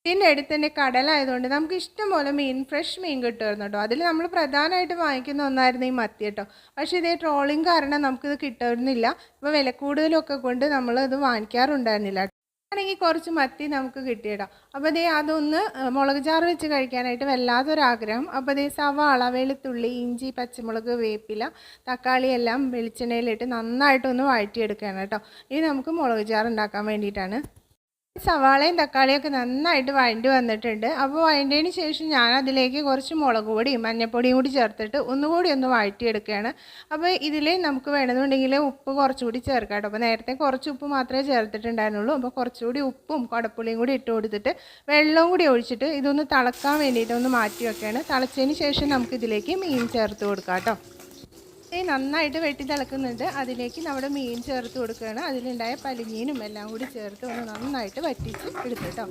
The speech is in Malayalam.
ഇതിൻ്റെ അടുത്ത് തന്നെ കടലായതുകൊണ്ട് നമുക്ക് ഇഷ്ടം പോലെ മീൻ, ഫ്രഷ് മീൻ കിട്ടുമായിരുന്നു കേട്ടോ. അതിൽ നമ്മൾ പ്രധാനമായിട്ട് വാങ്ങിക്കുന്ന ഒന്നായിരുന്നു ഈ മത്തി കേട്ടോ. പക്ഷേ ഇതേ ട്രോളിങ് കാരണം നമുക്കിത് കിട്ടുന്നില്ല. ഇപ്പോൾ വില കൂടുതലൊക്കെ കൊണ്ട് നമ്മൾ ഇത് വാങ്ങിക്കാറുണ്ടായിരുന്നില്ല. ആണെങ്കിൽ കുറച്ച് മത്തി നമുക്ക് കിട്ടിയിടാം. അപ്പോൾ ദേ അതൊന്ന് മുളക് ചാറ് വെച്ച് കഴിക്കാനായിട്ട് വല്ലാത്തൊരാഗ്രഹം. അപ്പോൾ ദേ സവാള, വെളുത്തുള്ളി, ഇഞ്ചി, പച്ചമുളക്, വേപ്പില, തക്കാളി എല്ലാം വെളിച്ചെണ്ണയിലിട്ട് നന്നായിട്ടൊന്ന് വഴറ്റിയെടുക്കുകയാണ് കേട്ടോ. ഇനി നമുക്ക് മുളക് ചാറ് ഉണ്ടാക്കാൻ വേണ്ടിയിട്ടാണ്. സവാളയും തക്കാളിയൊക്കെ നന്നായിട്ട് വഴണ്ടി വന്നിട്ടുണ്ട്. അപ്പോൾ വഴണ്ടിയതിന് ശേഷം ഞാൻ അതിലേക്ക് കുറച്ച് മുളക് പൊടിയും മഞ്ഞൾപ്പൊടിയും കൂടി ചേർത്തിട്ട് ഒന്നുകൂടി ഒന്ന് വഴറ്റിയെടുക്കുകയാണ്. അപ്പോൾ ഇതിൽ നമുക്ക് വേണമെന്നുണ്ടെങ്കിൽ ഉപ്പ് കുറച്ചുകൂടി ചേർക്കാം കേട്ടോ. അപ്പോൾ നേരത്തെ കുറച്ച് ഉപ്പ് മാത്രമേ ചേർത്തിട്ടുണ്ടായിരുന്നുള്ളൂ. അപ്പോൾ കുറച്ചുകൂടി ഉപ്പും കുടപ്പുളിയും കൂടി ഇട്ട് കൊടുത്തിട്ട് വെള്ളവും കൂടി ഒഴിച്ചിട്ട് ഇതൊന്ന് തിളക്കാൻ വേണ്ടിയിട്ട് ഒന്ന് മാറ്റി വെക്കുകയാണ്. തിളച്ചതിന് ശേഷം നമുക്കിതിലേക്ക് മീൻ ചേർത്ത് കൊടുക്കാം കേട്ടോ. നന്നായിട്ട് വെട്ടി തിളക്കുന്നുണ്ട്. അതിലേക്ക് നമ്മുടെ മീൻ ചേർത്ത് കൊടുക്കുകയാണ്. അതിലുണ്ടായ പലിമീനും എല്ലാം കൂടി ചേർത്ത് ഒന്ന് നന്നായിട്ട് വറ്റിച്ച് എടുത്തിട്ടോ.